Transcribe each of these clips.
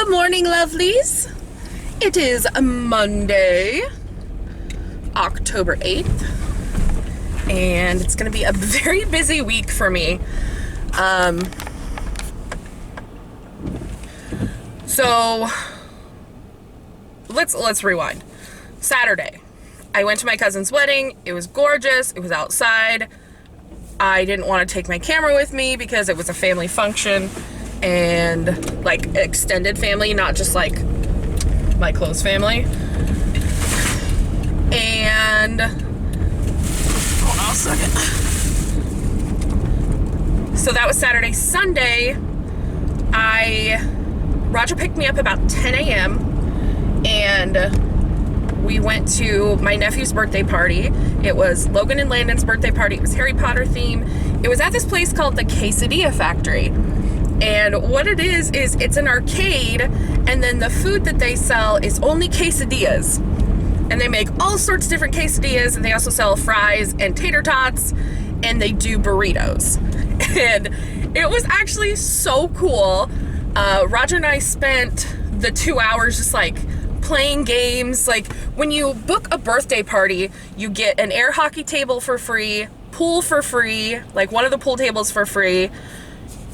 Good morning, lovelies. It is Monday, October 8th, and it's going to be a very busy week for me. So let's rewind. Saturday, I went to my cousin's wedding. It was gorgeous. It was outside. I didn't want to take my camera with me because it was a family function and like extended family, not just like my close family. And hold on a second. So that was Saturday. Sunday, Roger picked me up about 10 a.m. and we went to my nephew's birthday party. It was Logan and Landon's birthday party. It was Harry Potter theme. It was at this place called the Quesadilla Factory. And what it is it's an arcade, and then the food that they sell is only quesadillas. And they make all sorts of different quesadillas, and they also sell fries and tater tots, and they do burritos. And it was actually so cool. Roger and I spent the 2 hours just like playing games. Like when you book a birthday party, you get an air hockey table for free, pool for free, like one of the pool tables for free.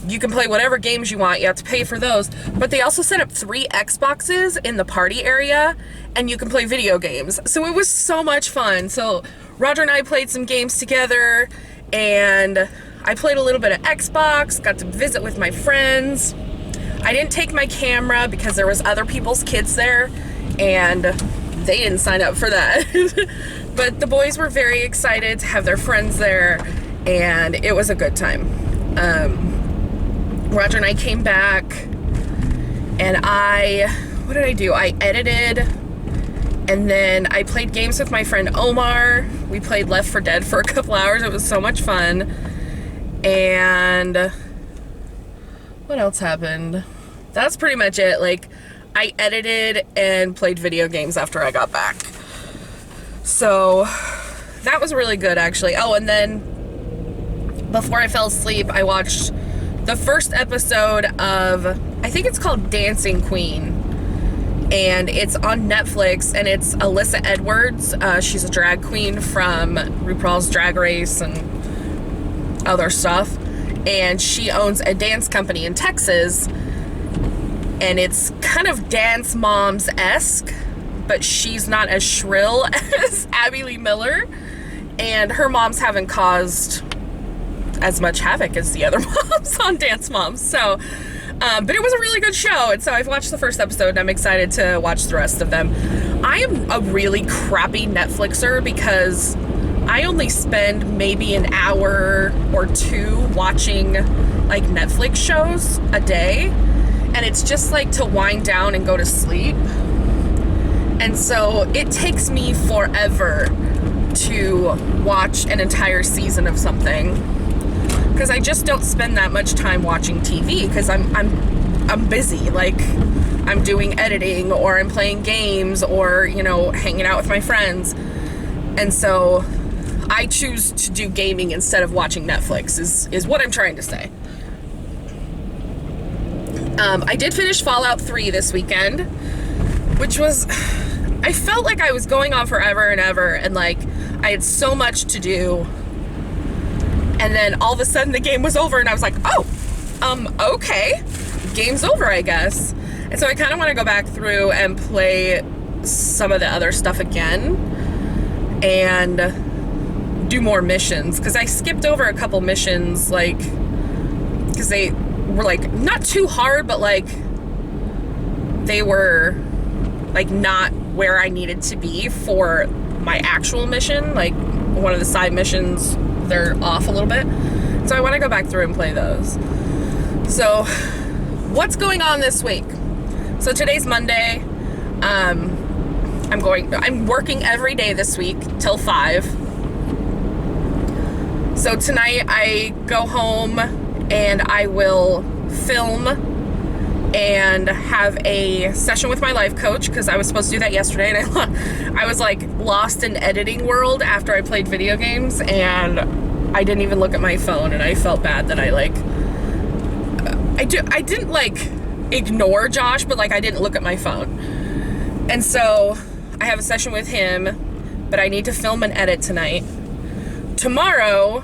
You can play whatever games you want. You have to pay for those. But they also set up 3 Xboxes in the party area, and you can play video games. So it was so much fun. So Roger and I played some games together, and I played a little bit of Xbox, got to visit with my friends. I didn't take my camera because there was other people's kids there, and they didn't sign up for that. But the boys were very excited to have their friends there, and it was a good time. Roger and I came back, and what did I do? I edited, and then I played games with my friend Omar. We played Left 4 Dead for a couple hours. It was so much fun. And what else happened? That's pretty much it. Like, I edited and played video games after I got back. So that was really good, actually. Oh, and then before I fell asleep, I watched the first episode of, I think it's called Dancing Queen, and it's on Netflix, and it's Alyssa Edwards. She's a drag queen from RuPaul's Drag Race and other stuff, and she owns a dance company in Texas, and it's kind of Dance Moms-esque, but she's not as shrill as Abby Lee Miller, and her moms haven't caused as much havoc as the other moms on Dance Moms. So, but it was a really good show, and so I've watched the first episode, and I'm excited to watch the rest of them. I am a really crappy Netflixer because I only spend maybe an hour or 2 watching like Netflix shows a day, and it's just like to wind down and go to sleep. And so it takes me forever to watch an entire season of something, because I just don't spend that much time watching TV, because I'm busy. Like, I'm doing editing, or I'm playing games, or, you know, hanging out with my friends. And so I choose to do gaming instead of watching Netflix is what I'm trying to say. I did finish Fallout 3 this weekend, which was, I felt like I was going on forever and ever, and like I had so much to do. And then all of a sudden the game was over, and I was like, oh, okay, game's over, I guess. And so I kind of want to go back through and play some of the other stuff again and do more missions, because I skipped over a couple missions, like, because they were like not too hard, but like they were like not where I needed to be for my actual mission. Like one of the side missions, they're off a little bit, so I want to go back through and play those. So what's going on this week? So today's Monday. I'm working every day this week till 5. So tonight I go home and I will film and have a session with my life coach, because I was supposed to do that yesterday, and I was like lost in editing world after I played video games, and I didn't even look at my phone, and I felt bad that I didn't like ignore Josh, but like I didn't look at my phone. And so I have a session with him, but I need to film and edit tonight. Tomorrow,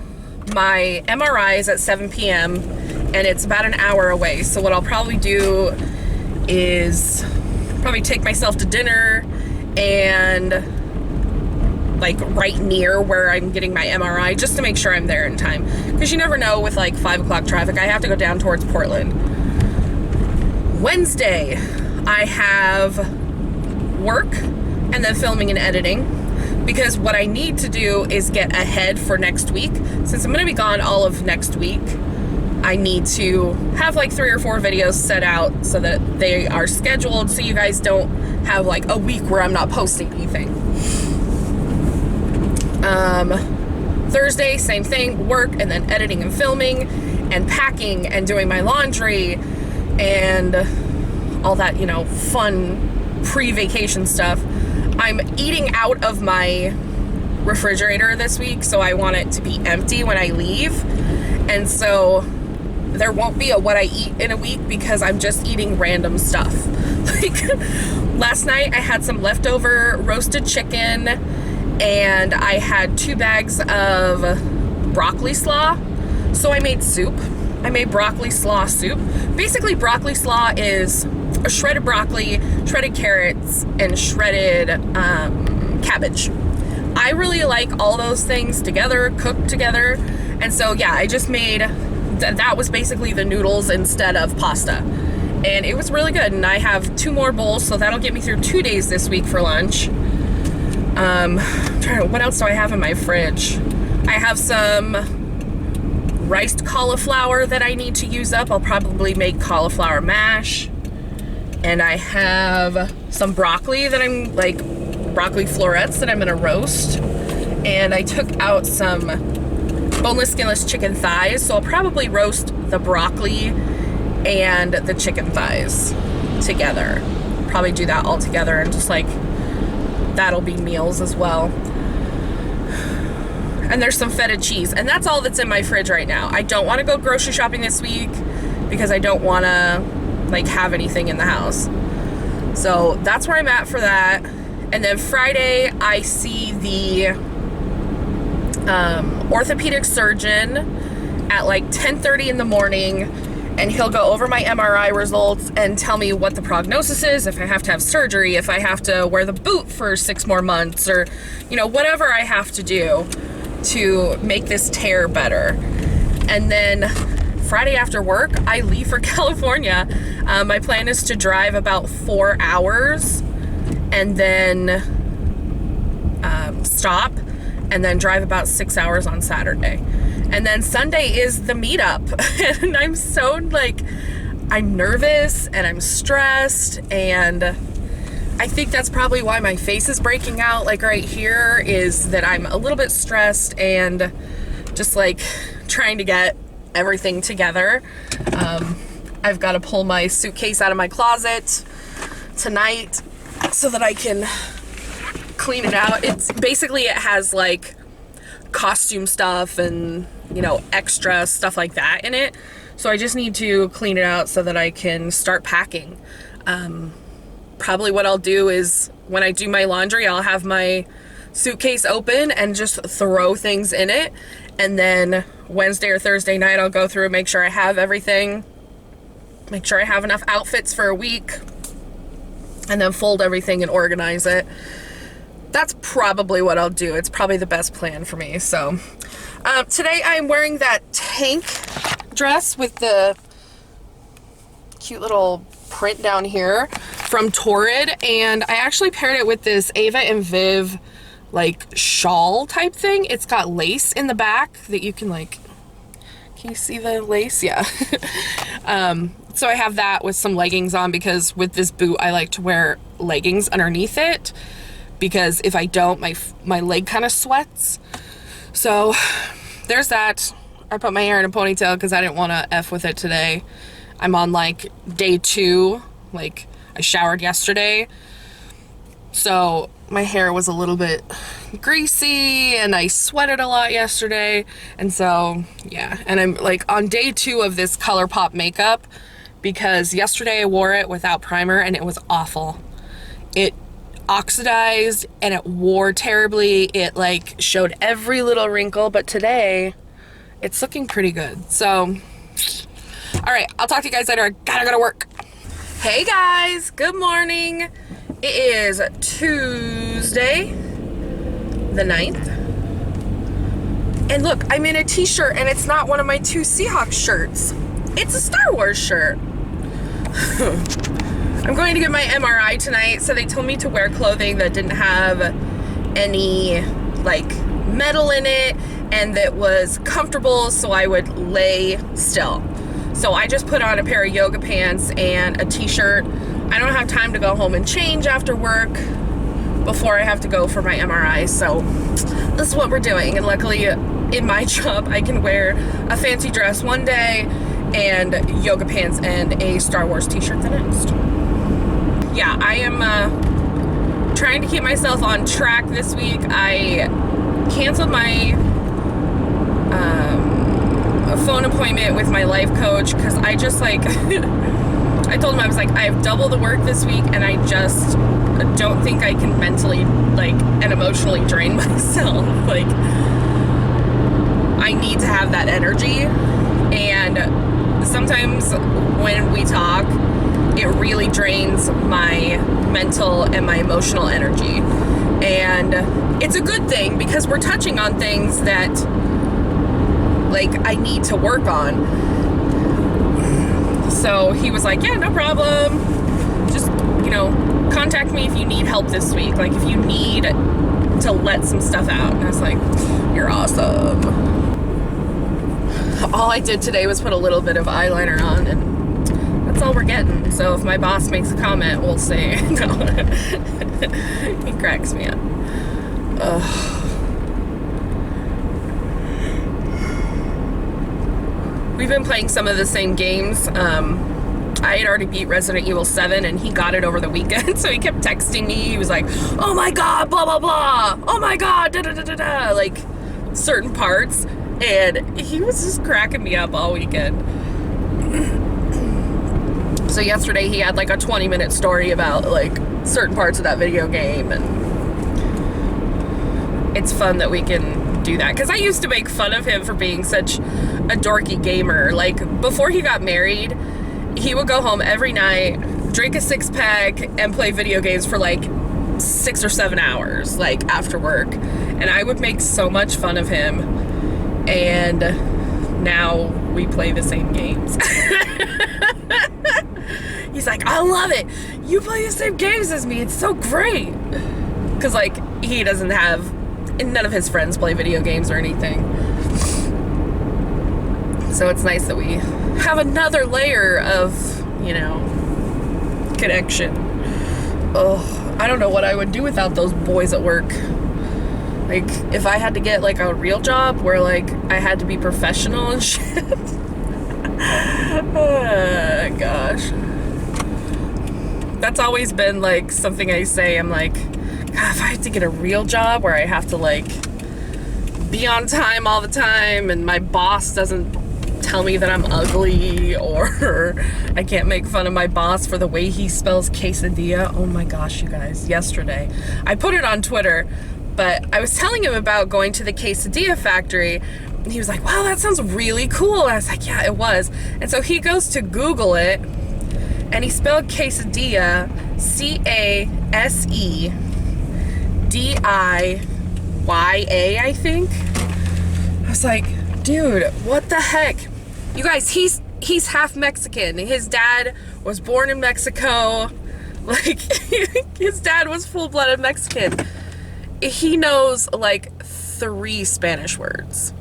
my MRI is at 7 p.m. and it's about an hour away. So what I'll probably do is probably take myself to dinner and like right near where I'm getting my MRI just to make sure I'm there in time. Because you never know with like 5 o'clock traffic. I have to go down towards Portland. Wednesday, I have work and then filming and editing. Because what I need to do is get ahead for next week. Since I'm going to be gone all of next week, I need to have like 3 or 4 videos set out so that they are scheduled so you guys don't have like a week where I'm not posting anything. Thursday, same thing, work and then editing and filming and packing and doing my laundry and all that, you know, fun pre-vacation stuff. I'm eating out of my refrigerator this week, so I want it to be empty when I leave. And so there won't be a what I eat in a week because I'm just eating random stuff. Like last night I had some leftover roasted chicken and I had 2 bags of broccoli slaw. So I made soup. I made broccoli slaw soup. Basically, broccoli slaw is a shredded broccoli, shredded carrots, and shredded cabbage. I really like all those things together, cooked together. And so, yeah, I just made, that was basically the noodles instead of pasta. And it was really good. And I have 2 more bowls, so that'll get me through 2 days this week for lunch. What else do I have in my fridge? I have some riced cauliflower that I need to use up. I'll probably make cauliflower mash. And I have some broccoli that I'm like, broccoli florets that I'm gonna roast. And I took out some boneless, skinless chicken thighs. So I'll probably roast the broccoli and the chicken thighs together. Probably do that all together and just like, that'll be meals as well. And there's some feta cheese. And that's all that's in my fridge right now. I don't want to go grocery shopping this week because I don't want to like have anything in the house. So that's where I'm at for that. And then Friday I see the orthopedic surgeon at like 10:30 in the morning, and he'll go over my MRI results and tell me what the prognosis is, if I have to have surgery, if I have to wear the boot for 6 more months, or, you know, whatever I have to do to make this tear better. And then Friday after work, I leave for California. My plan is to drive about 4 hours and then stop and then drive about 6 hours on Saturday. And then Sunday is the meetup. And I'm so like, I'm nervous and I'm stressed, and I think that's probably why my face is breaking out like right here, is that I'm a little bit stressed and just like trying to get everything together. I've got to pull my suitcase out of my closet tonight so that I can clean it out. It's basically, it has like costume stuff and, you know, extra stuff like that in it. So I just need to clean it out so that I can start packing. Probably what I'll do is when I do my laundry, I'll have my suitcase open and just throw things in it. And then Wednesday or Thursday night, I'll go through and make sure I have everything, make sure I have enough outfits for a week, and then fold everything and organize it. That's probably what I'll do. It's probably the best plan for me. So today I'm wearing that tank dress with the cute little print down here from Torrid, and I actually paired it with this Ava and Viv like shawl type thing. It's got lace in the back that you can like, can you see the lace? Yeah. So I have that with some leggings on, because with this boot I like to wear leggings underneath it, because if I don't, my leg kind of sweats. So there's that. I put my hair in a ponytail because I didn't want to F with it today. I'm on like day 2. Like, I showered yesterday, so my hair was a little bit greasy and I sweated a lot yesterday. And so yeah, and I'm like on day 2 of this ColourPop makeup, because yesterday I wore it without primer and it was awful. It oxidized and it wore terribly. It like showed every little wrinkle, but today it's looking pretty good. So, all right, I'll talk to you guys later. I gotta go to work. Hey guys, good morning. It is Tuesday, the 9th. And look, I'm in a t-shirt and it's not one of my 2 Seahawks shirts. It's a Star Wars shirt. I'm going to get my MRI tonight, so they told me to wear clothing that didn't have any like metal in it and that was comfortable so I would lay still. So I just put on a pair of yoga pants and a t-shirt. I don't have time to go home and change after work before I have to go for my MRI, so this is what we're doing. And luckily in my job I can wear a fancy dress one day and yoga pants and a Star Wars t-shirt the next. Yeah, I am trying to keep myself on track this week. I canceled my phone appointment with my life coach because I just like I told him, I was like, I have double the work this week and I just don't think I can mentally like and emotionally drain myself. Like, I need to have that energy, and sometimes when we talk it really drains my mental and my emotional energy, and it's a good thing because we're touching on things that like I need to work on. So he was like, yeah, no problem, just, you know, contact me if you need help this week, like if you need to let some stuff out. And I was like, you're awesome. All I did today was put a little bit of eyeliner on, and that's all we're getting. So if my boss makes a comment, we'll say no. He cracks me up. Ugh. We've been playing some of the same games. I had already beat Resident Evil 7 and he got it over the weekend, so he kept texting me. He was like, oh my god, blah blah blah, oh my god, da da da da da, like certain parts, and he was just cracking me up all weekend. So yesterday he had like a 20-minute story about like certain parts of that video game, and it's fun that we can do that, because I used to make fun of him for being such a dorky gamer. Like before he got married, he would go home every night, drink a 6-pack, and play video games for like 6 or 7 hours, like after work. And I would make so much fun of him. And now we play the same games. He's like, I love it. You play the same games as me. It's so great. Because like he doesn't have, and none of his friends play video games or anything. So it's nice that we have another layer of, you know, connection. Oh, I don't know what I would do without those boys at work. Like, if I had to get, like, a real job where, like, I had to be professional and shit. Oh, gosh. That's always been, like, something I say. I'm like, God, if I had to get a real job where I have to, like, be on time all the time and my boss doesn't tell me that I'm ugly, or I can't make fun of my boss for the way he spells quesadilla. Oh my gosh, you guys, yesterday I put it on Twitter, but I was telling him about going to the quesadilla factory, and he was like, wow, that sounds really cool. And I was like, yeah, it was. And so he goes to Google it, and he spelled quesadilla Casedia, I think. I was like, dude, what the heck? You guys, he's half Mexican. His dad was born in Mexico. Like, his dad was full-blooded Mexican. He knows like 3 Spanish words.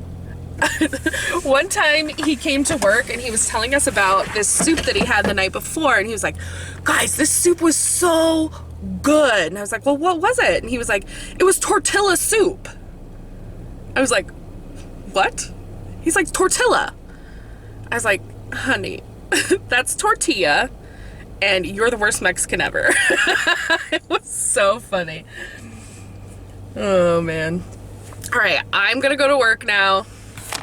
One time he came to work and he was telling us about this soup that he had the night before, and he was like, guys, this soup was so good. And I was like, well, what was it? And he was like, it was tortilla soup. I was like, what? He's like, tortilla. I was like, honey, that's tortilla, and you're the worst Mexican ever. It was so funny. Oh, man. All right, I'm gonna go to work now.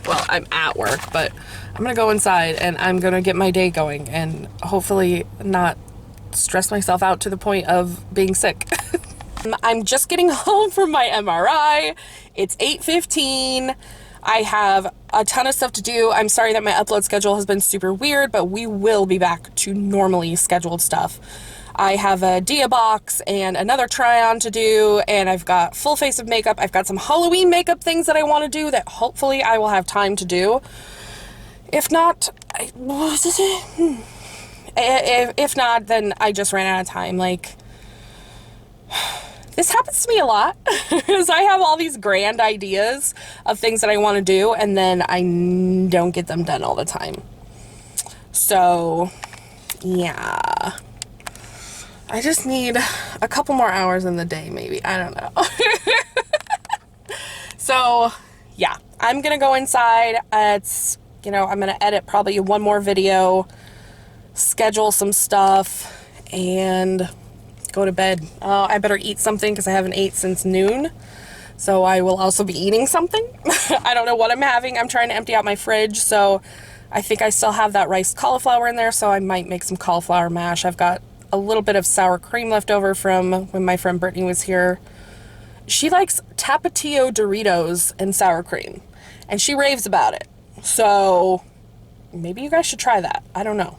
Well, I'm at work, but I'm gonna go inside and I'm gonna get my day going and hopefully not stress myself out to the point of being sick. I'm just getting home from my MRI. It's 8:15. I have a ton of stuff to do. I'm sorry that my upload schedule has been super weird, but we will be back to normally scheduled stuff. I have a Dia box and another try-on to do, and I've got full face of makeup. I've got some Halloween makeup things that I want to do that hopefully I will have time to do. If not, if not, then I just ran out of time. Like, this happens to me a lot because I have all these grand ideas of things that I want to do, and then I don't get them done all the time. So, yeah. I just need a couple more hours in the day, maybe. I don't know. So, yeah. I'm going to go inside. It's, you know, I'm going to edit probably one more video, schedule some stuff, and go to bed. I better eat something because I haven't ate since noon. So I will also be eating something. I don't know what I'm having. I'm trying to empty out my fridge. So I think I still have that riced cauliflower in there. So I might make some cauliflower mash. I've got a little bit of sour cream left over from when my friend Brittany was here. She likes Tapatio Doritos and sour cream. And she raves about it. So maybe you guys should try that. I don't know.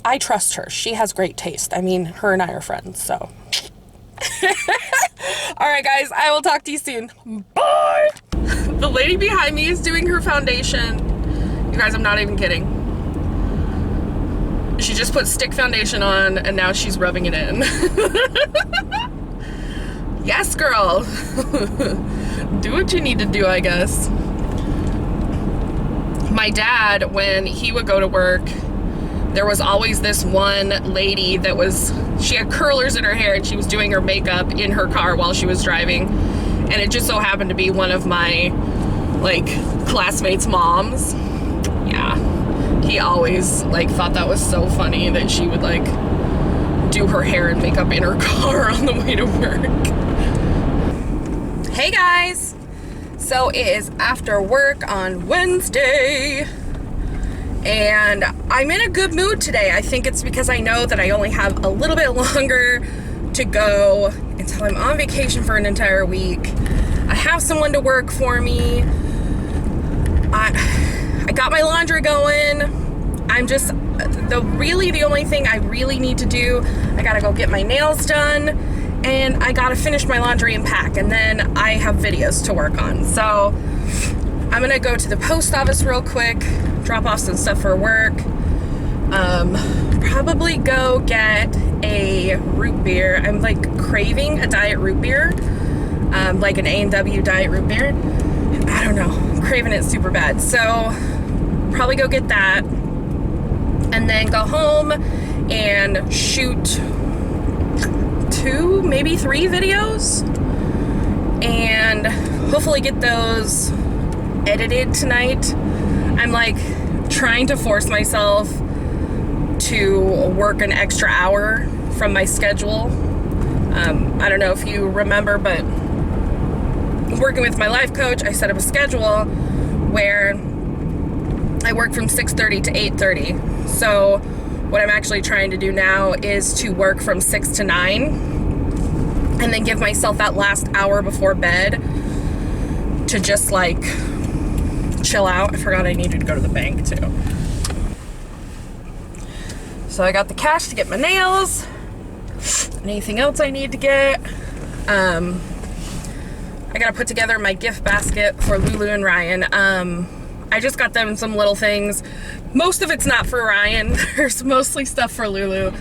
I trust her. She has great taste. I mean, her and I are friends, so. All right, guys, I will talk to you soon. Bye. The lady behind me is doing her foundation. You guys, I'm not even kidding. She just put stick foundation on, and now she's rubbing it in. Yes, girl. Do what you need to do, I guess. My dad, when he would go to work, there was always this one lady that was, she had curlers in her hair and she was doing her makeup in her car while she was driving. And it just so happened to be one of my, like, classmates' moms. Yeah. He always, like, thought that was so funny that she would, like, do her hair and makeup in her car on the way to work. Hey, guys. So it is after work on Wednesday. And I'm in a good mood today. I think it's because I know that I only have a little bit longer to go until I'm on vacation for an entire week. I have someone to work for me. I got my laundry going. I'm just, the only thing I really need to do, I gotta go get my nails done, and I gotta finish my laundry and pack, and then I have videos to work on. So I'm gonna go to the post office real quick, drop off some stuff for work, probably go get a root beer. I'm like craving a diet root beer, like an A&W diet root beer. I don't know, I'm craving it super bad. So probably go get that and then go home and shoot 2, maybe 3 videos and hopefully get those edited tonight. I'm like trying to force myself to work an extra hour from my schedule. I don't know if you remember, but working with my life coach, I set up a schedule where I work from 6:30 to 8:30. So what I'm actually trying to do now is to work from 6 to 9 and then give myself that last hour before bed to just like chill out. I forgot I needed to go to the bank too. So I got the cash to get my nails. Anything else I need to get? I gotta put together my gift basket for Lulu and Ryan. I just got them some little things. Most of it's not for Ryan. There's mostly stuff for Lulu.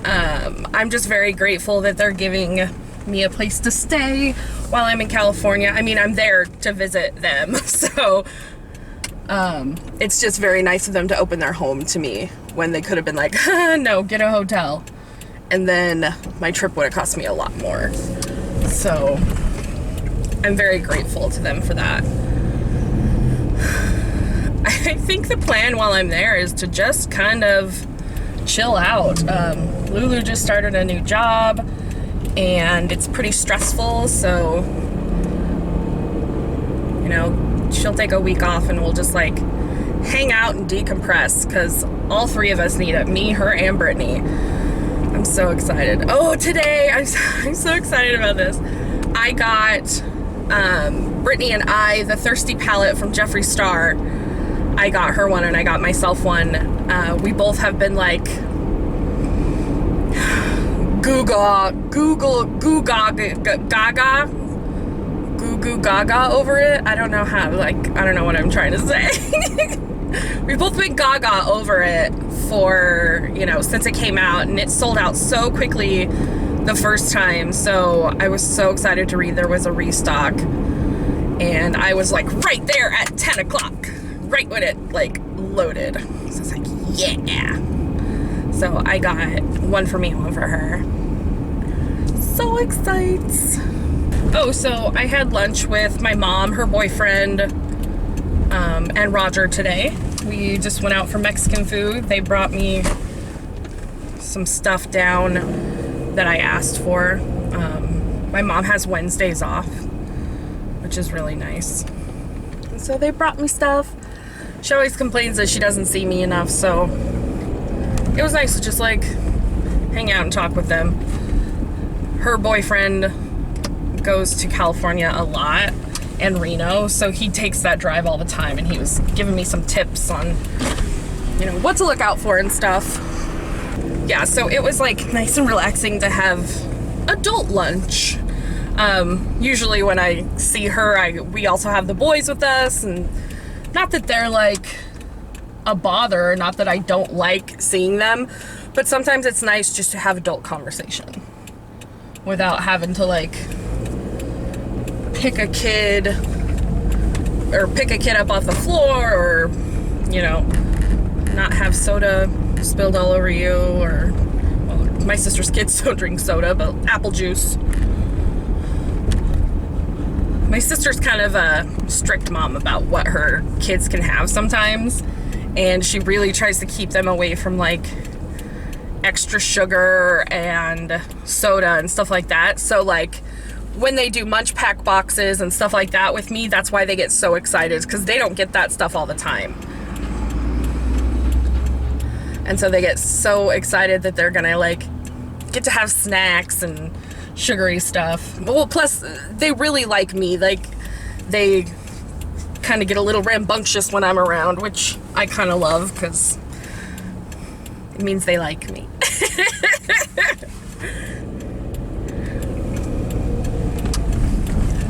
I'm just very grateful that they're giving me a place to stay while I'm in California. I mean, I'm there to visit them, so it's just very nice of them to open their home to me when they could have been like, no, get a hotel. And then my trip would have cost me a lot more. So I'm very grateful to them for that. I think the plan while I'm there is to just kind of chill out. Lulu just started a new job and it's pretty stressful, so you know, she'll take a week off and we'll just like hang out and decompress, because all three of us need it, me, her, and Brittany. I'm so excited. Oh, today, I'm so excited about this. I got Brittany and I the Thirsty palette from Jeffree Star. I got her one and I got myself one. We both have been like goo gaga over it. I don't know what I'm trying to say. We've both been gaga over it for, since it came out, and it sold out so quickly the first time. So I was so excited to read there was a restock, and I was like right there at 10 o'clock, right when it like loaded. So it's like, yeah. So I got one for me, one for her. So excited. Oh, so I had lunch with my mom, her boyfriend, and Roger today. We just went out for Mexican food. They brought me some stuff down that I asked for. My mom has Wednesdays off, which is really nice. And so they brought me stuff. She always complains that she doesn't see me enough, so it was nice to just like hang out and talk with them. Her boyfriend goes to California a lot, and Reno, so he takes that drive all the time, and he was giving me some tips on what to look out for and stuff. Yeah, so it was like nice and relaxing to have adult lunch. Usually when I see her, we also have the boys with us, and not that they're like a bother, not that I don't like seeing them, but sometimes it's nice just to have adult conversation without having to like pick a kid up off the floor, or not have soda spilled all over you, or, well, my sister's kids don't drink soda, but apple juice. My sister's kind of a strict mom about what her kids can have sometimes, and she really tries to keep them away from like extra sugar and soda and stuff like that. So like when they do munch pack boxes and stuff like that with me, that's why they get so excited, because they don't get that stuff all the time. And so they get so excited that they're gonna like get to have snacks and sugary stuff. Well, plus they really like me. Like they kind of get a little rambunctious when I'm around, which I kind of love, because it means they like me.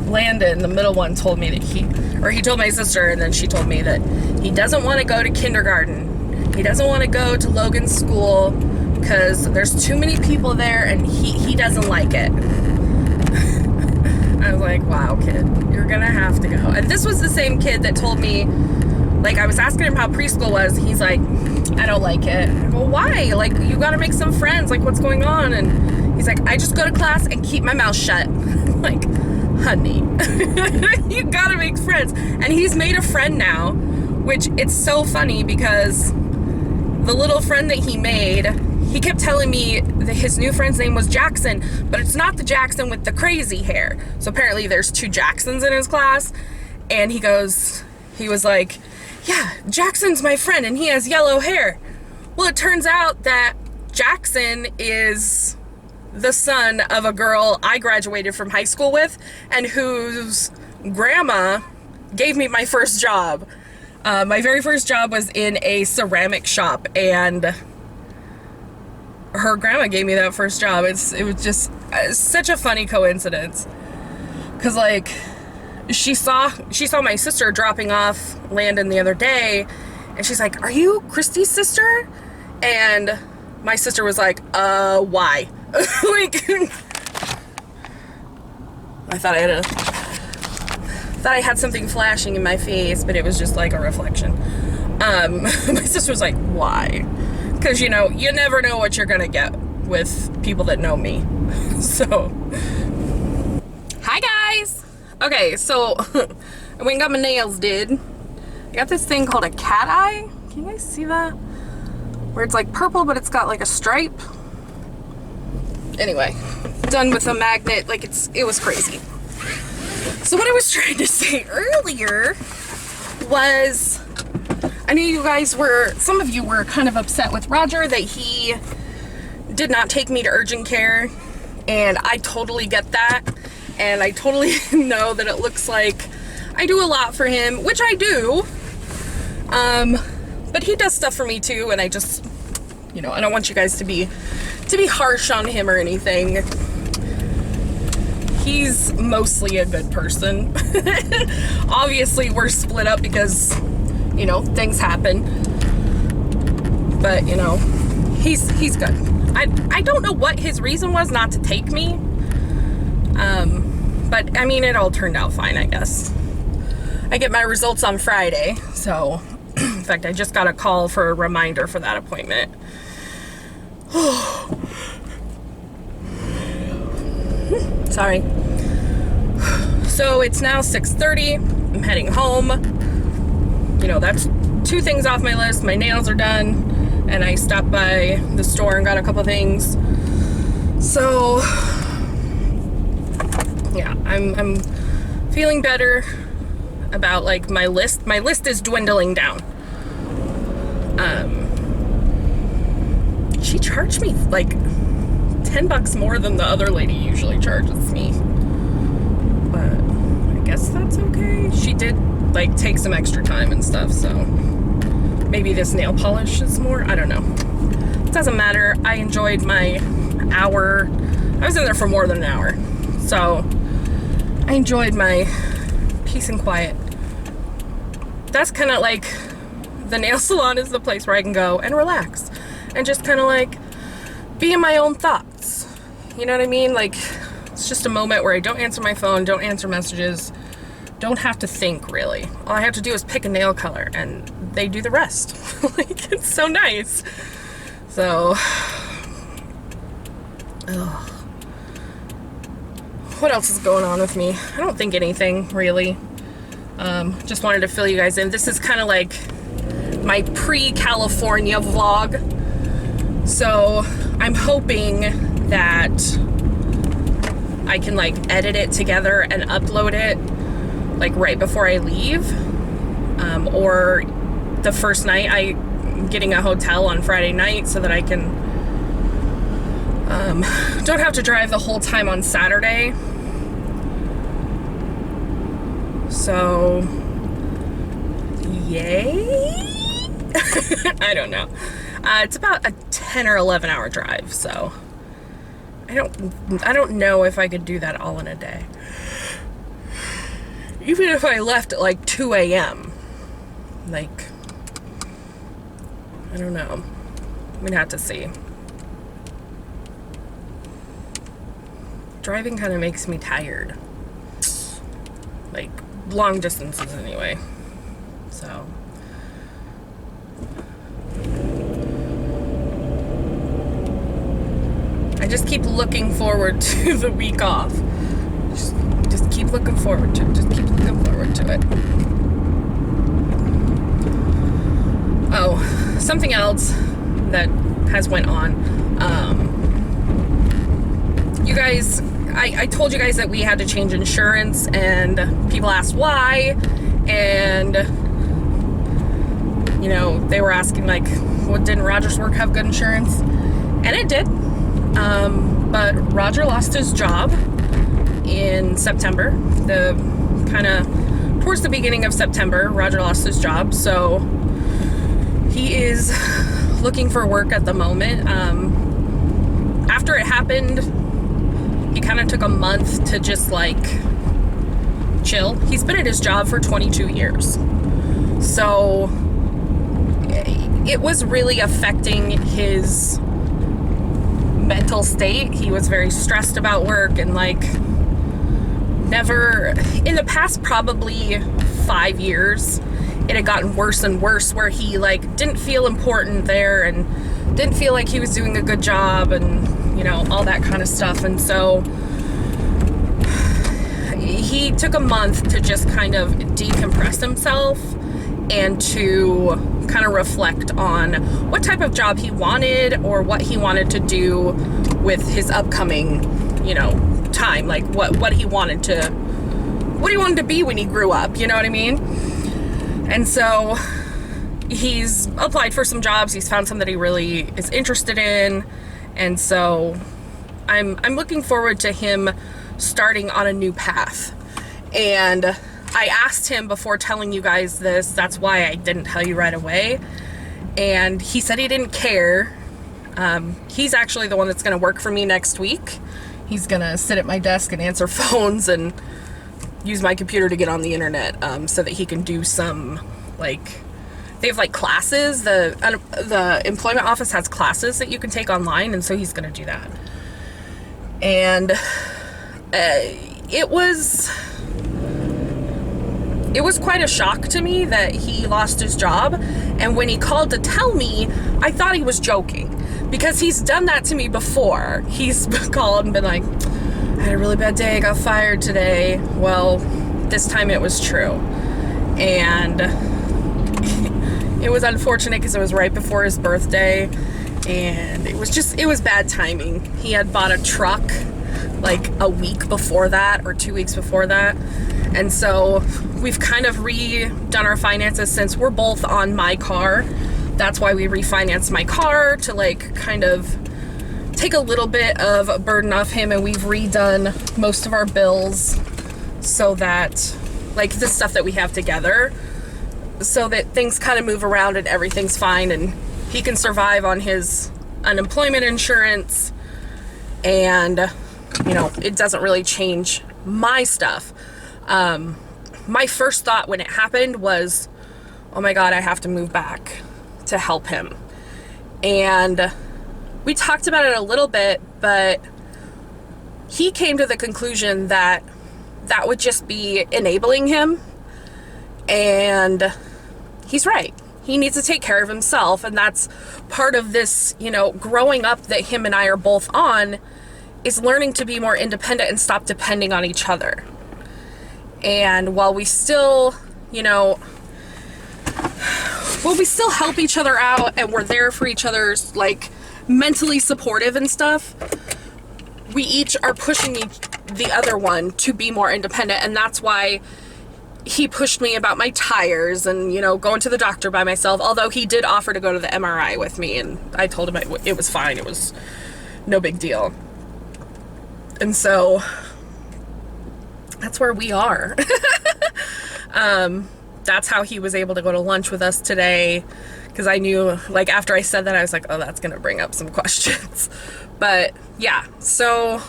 Landon, the middle one, told me that he told my sister, and then she told me that he doesn't want to go to kindergarten. He doesn't want to go to Logan's school because there's too many people there, and he doesn't like it. I was like, wow, kid, you're gonna have to go. And this was the same kid that told me, like, I was asking him how preschool was. He's like, I don't like it. I go, why? Like, you gotta make some friends. Like, what's going on? And he's like, I just go to class and keep my mouth shut. I'm like, honey, you gotta make friends. And he's made a friend now, which it's so funny, because the little friend that he made, he kept telling me that his new friend's name was Jackson, but it's not the Jackson with the crazy hair. So apparently there's two Jacksons in his class, and he was like, yeah, Jackson's my friend and he has yellow hair. Well, it turns out that Jackson is the son of a girl I graduated from high school with, and whose grandma gave me my first job. My very first job was in a ceramic shop, and her grandma gave me that first job. It was just such a funny coincidence, because like she saw my sister dropping off Landon the other day, and she's like, are you Christy's sister? And my sister was like, why? Like, I thought I had something flashing in my face, but it was just like a reflection. My sister was like, why? Because, you never know what you're gonna get with people that know me. So, hi guys! Okay, so, I went and got my nails did. I got this thing called a cat eye. Can you guys see that? Where it's like purple, but it's got like a stripe. Anyway, done with a magnet. Like, it was crazy. So what I was trying to say earlier was, I know you guys were, some of you were kind of upset with Roger that he did not take me to urgent care, and I totally get that, and I totally know that it looks like I do a lot for him, which I do, but he does stuff for me too, and I just, you know, I don't want you guys to be harsh on him or anything. He's mostly a good person. Obviously, we're split up because, you know, things happen, but, you know, he's good. I don't know what his reason was not to take me, but I mean, it all turned out fine, I guess. I get my results on Friday, so in fact, I just got a call for a reminder for that appointment. Sorry. So it's now 6:30. I'm heading home. You know, that's 2 things off my list. My nails are done. And I stopped by the store and got a couple things. So, yeah, I'm feeling better about, like, my list. My list is dwindling down. She charged me, like, $10 more than the other lady usually charges me. But I guess that's okay. She did, like, take some extra time and stuff, so... Maybe this nail polish is more, I don't know. It doesn't matter. I enjoyed my hour. I was in there for more than an hour. So I enjoyed my peace and quiet. That's kind of like, the nail salon is the place where I can go and relax. And just kind of like be in my own thoughts. You know what I mean? Like, it's just a moment where I don't answer my phone, don't answer messages, don't have to think really. All I have to do is pick a nail color and they do the rest. Like, it's so nice. So, ugh. What else is going on with me? I don't think anything really. Just wanted to fill you guys in. This is kind of like my pre-California vlog. So I'm hoping that I can like edit it together and upload it like right before I leave, or the first night. I'm getting a hotel on Friday night so that I can don't have to drive the whole time on Saturday. So yay. I don't know. It's about a 10 or 11 hour drive, so I don't know if I could do that all in a day. Even if I left at like 2 a.m. Like, I don't know. We'd have to see. Driving kind of makes me tired. Like, long distances anyway. So. I just keep looking forward to the week off. Just keep looking forward to it. Just keep looking forward to it. Oh, something else that has went on. You guys, I told you guys that we had to change insurance, and people asked why, and you know, they were asking like, well, didn't Roger's work have good insurance? And it did. But Roger lost his job in September. The kind of towards the beginning of September, Roger lost his job, so he is looking for work at the moment. After it happened, he kind of took a month to just like chill. He's been at his job for 22 years. So it was really affecting his mental state. He was very stressed about work, and like never in the past probably 5 years it had gotten worse and worse, where he like didn't feel important there and didn't feel like he was doing a good job, and you know, all that kind of stuff. And so he took a month to just kind of decompress himself and to kind of reflect on what type of job he wanted, or what he wanted to do with his upcoming, you know, time, like what he wanted to be when he grew up, you know what I mean? And so he's applied for some jobs. He's found some that he really is interested in. And so I'm looking forward to him starting on a new path. And I asked him before telling you guys this, that's why I didn't tell you right away. And he said he didn't care. He's actually the one that's going to work for me next week. He's going to sit at my desk and answer phones and use my computer to get on the internet, so that he can do some, like, they have like classes. The employment office has classes that you can take online, and so he's going to do that. And it was quite a shock to me that he lost his job. And when he called to tell me, I thought he was joking, because he's done that to me before. He's called and been like, I had a really bad day, I got fired today. Well, this time it was true. And it was unfortunate because it was right before his birthday, and it was bad timing. He had bought a truck like a week before that, or 2 weeks before that. And so we've kind of redone our finances since we're both on my car. That's why we refinanced my car, to like kind of take a little bit of a burden off him. And we've redone most of our bills so that, like, the stuff that we have together, so that things kind of move around and everything's fine, and he can survive on his unemployment insurance. And, you know, it doesn't really change my stuff. My first thought when it happened was, oh my God, I have to move back to help him. And we talked about it a little bit, but he came to the conclusion that that would just be enabling him. And he's right. He needs to take care of himself. And that's part of this, you know, growing up that him and I are both on, is learning to be more independent and stop depending on each other. And while we still, you know, we still help each other out and we're there for each other's, like, mentally supportive and stuff, we each are pushing the other one to be more independent. And that's why he pushed me about my tires and, you know, going to the doctor by myself, although he did offer to go to the MRI with me, and I told him it was fine. It was no big deal. And so that's where we are. That's how he was able to go to lunch with us today, because I knew, like, after I said that, I was like, oh, that's gonna bring up some questions. But yeah, so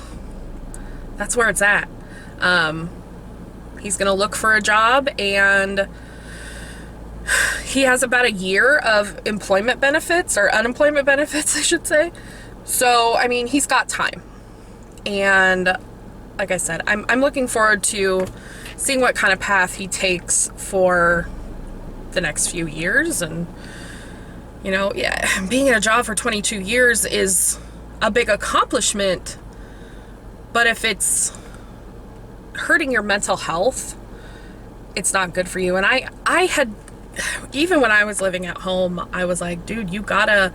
that's where it's at. He's gonna look for a job, and he has about a year of employment benefits, or unemployment benefits, I should say. So, I mean, he's got time. And like I said, I'm looking forward to seeing what kind of path he takes for the next few years. And, you know, yeah, being in a job for 22 years is a big accomplishment, but if it's hurting your mental health, it's not good for you. And I had, even when I was living at home, I was like, dude, you gotta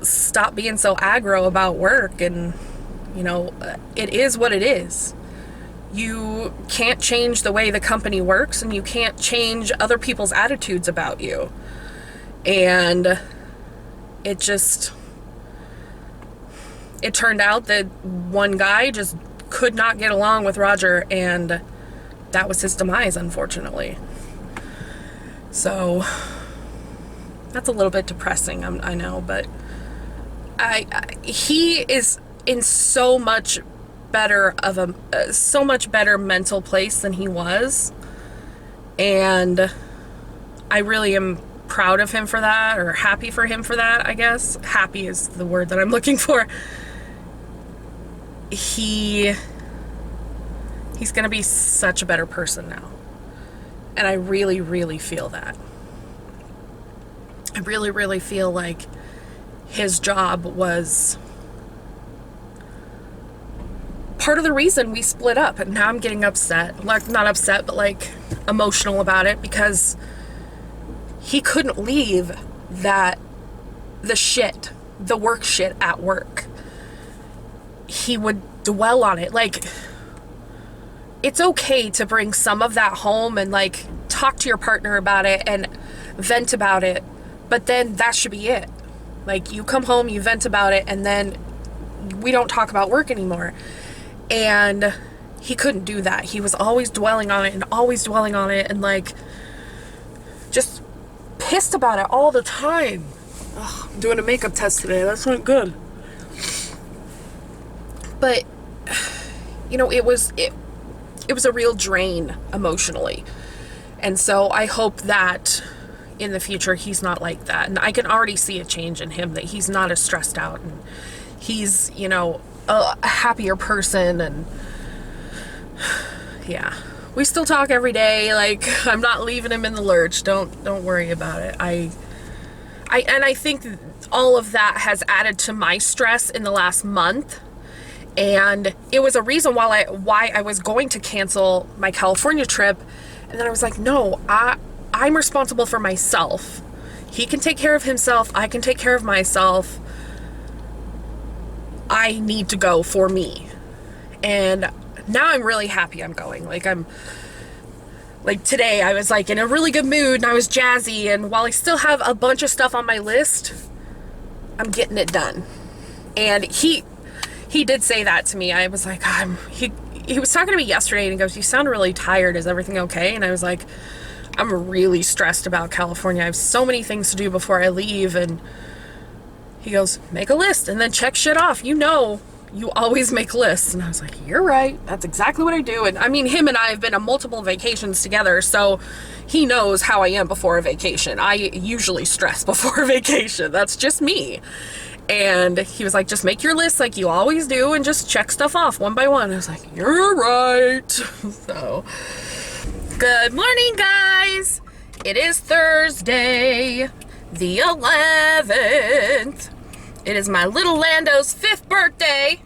stop being so aggro about work. And, you know, it is what it is. You can't change the way the company works, and you can't change other people's attitudes about you. And it turned out that one guy just could not get along with Roger, and that was his demise, unfortunately. So that's a little bit depressing, I know, but he is in so much better mental place than he was, and I really am proud of him for that, or happy for him for that, I guess. Happy is the word that I'm looking for. He's gonna be such a better person now, and I really, really feel that. I really, really feel like his job was part of the reason we split up. And now I'm getting upset, like, not upset, but like emotional about it, because he couldn't leave the work shit at work. He would dwell on it. Like, it's okay to bring some of that home and, like, talk to your partner about it and vent about it, But then that should be it. Like, you come home, you vent about it, and then we don't talk about work anymore. And he couldn't do that. He was always dwelling on it and always dwelling on it and, like, just pissed about it all the time. Ugh, I'm doing a makeup test today. That's not good. But, you know, it was a real drain emotionally. And so I hope that in the future he's not like that. And I can already see a change in him, that he's not as stressed out and he's, you know, a happier person. And yeah, we still talk every day. Like, I'm not leaving him in the lurch. Don't worry about it. I think all of that has added to my stress in the last month. And it was a reason why I was going to cancel my California trip. And then I was like, no, I'm responsible for myself. He can take care of himself. I can take care of myself. I need to go for me. And now I'm really happy I'm going. Like today I was like in a really good mood and I was jazzy. And while I still have a bunch of stuff on my list, I'm getting it done. And he did say that to me. I was like, he was talking to me yesterday and he goes, you sound really tired. Is everything okay? And I was like, I'm really stressed about California. I have so many things to do before I leave. And he goes, make a list and then check shit off. You know, you always make lists. And I was like, you're right. That's exactly what I do. And I mean, him and I have been on multiple vacations together. So he knows how I am before a vacation. I usually stress before a vacation. That's just me. And he was like, just make your list like you always do and just check stuff off one by one. I was like, you're right. So, good morning, guys. It is Thursday, the 11th. It is my little Lando's 5th birthday.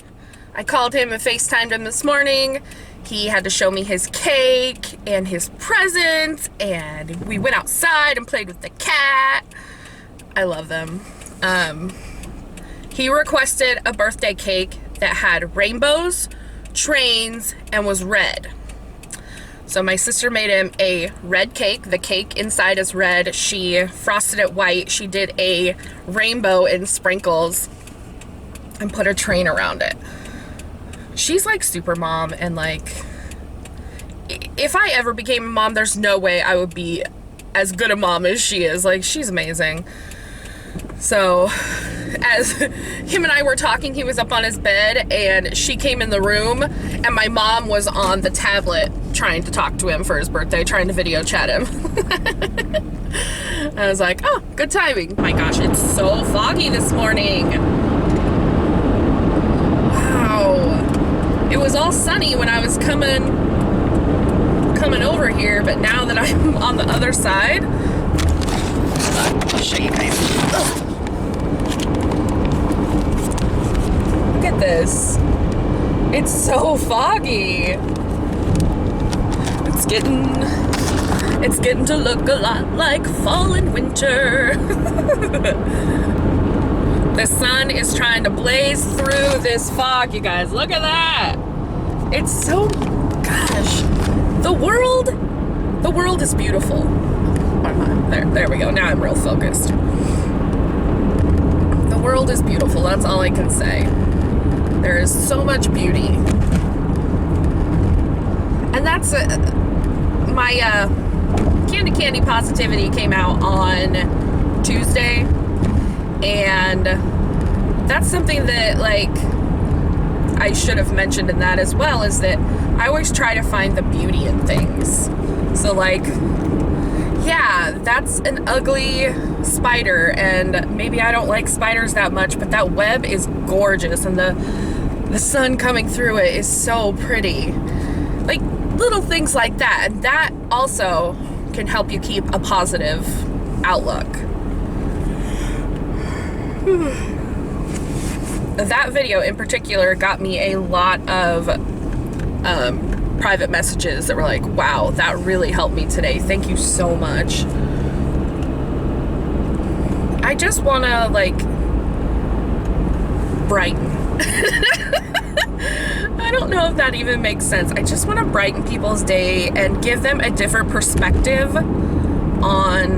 I called him and FaceTimed him this morning. He had to show me his cake and his presents, and we went outside and played with the cat. I love them. He requested a birthday cake that had rainbows, trains, and was red. So my sister made him a red cake. The cake inside is red. She frosted it white. She did a rainbow in sprinkles and put a train around it. She's like super mom, and like, if I ever became a mom, there's no way I would be as good a mom as she is. Like, she's amazing. So as him and I were talking, he was up on his bed and she came in the room and my mom was on the tablet trying to talk to him for his birthday, trying to video chat him. I was like, oh, good timing. My gosh, it's so foggy this morning. Wow. It was all sunny when I was coming over here, but now that I'm on the other side, I'll show you guys. Ugh. Look at this. It's so foggy. It's getting to look a lot like fall and winter. The sun is trying to blaze through this fog, you guys. Look at that. It's so, gosh, the world is beautiful. There we go. Now I'm real focused. The world is beautiful. That's all I can say. There is so much beauty. And that's my Candy Positivity came out on Tuesday. And that's something that, like, I should have mentioned in that as well, is that I always try to find the beauty in things. So, like, yeah, that's an ugly spider, and maybe I don't like spiders that much, but that web is gorgeous, and the sun coming through it is so pretty. Like, little things like that, and that also can help you keep a positive outlook. That video in particular got me a lot of private messages that were like, wow, that really helped me today. Thank you so much. I just want to, like, brighten. I don't know if that even makes sense. I just want to brighten people's day and give them a different perspective on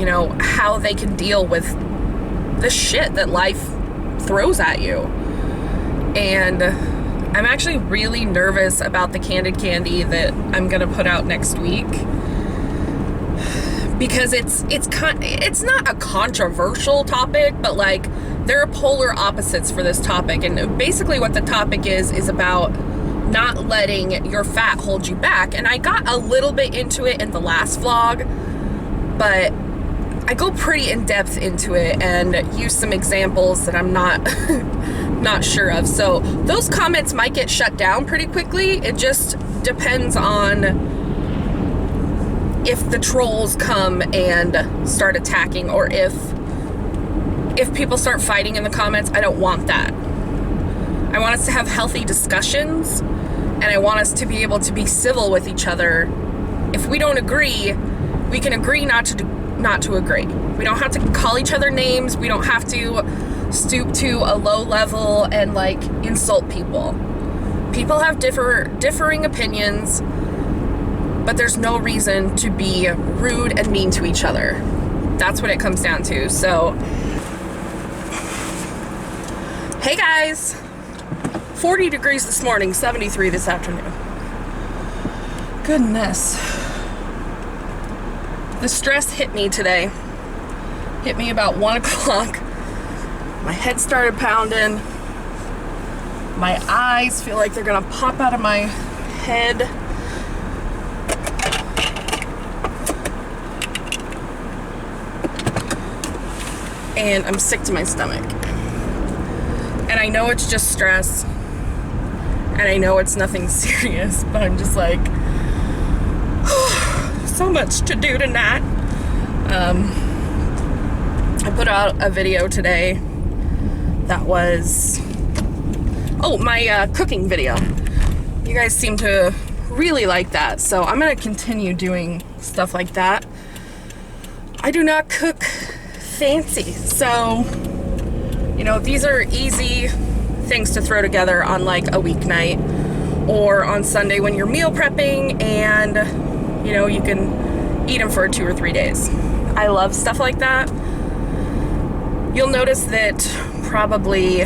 you know, how they can deal with the shit that life throws at you. And I'm actually really nervous about the Candid Candy that I'm gonna put out next week, because it's not a controversial topic, but like there are polar opposites for this topic. And basically what the topic is about not letting your fat hold you back. And I got a little bit into it in the last vlog, but I go pretty in depth into it and use some examples that I'm not sure of. So those comments might get shut down pretty quickly. It just depends on if the trolls come and start attacking, or if people start fighting in the comments. I don't want that. I want us to have healthy discussions, and I want us to be able to be civil with each other. If we don't agree, we can agree not to agree. We don't have to call each other names. We don't have to stoop to a low level and like insult people. People have differing opinions, but there's no reason to be rude and mean to each other. That's what it comes down to. So, hey guys, 40 degrees this morning, 73 this afternoon. Goodness. The stress hit me today. Hit me about 1 o'clock. My head started pounding. My eyes feel like they're gonna pop out of my head. And I'm sick to my stomach. And I know it's just stress. And I know it's nothing serious, but I'm just like, so much to do tonight. I put out a video today that was, my cooking video. You guys seem to really like that, so I'm gonna continue doing stuff like that. I do not cook fancy, so, you know, these are easy things to throw together on like a weeknight or on Sunday when you're meal prepping, and you know, you can eat them for 2 or 3 days. I love stuff like that. You'll notice that probably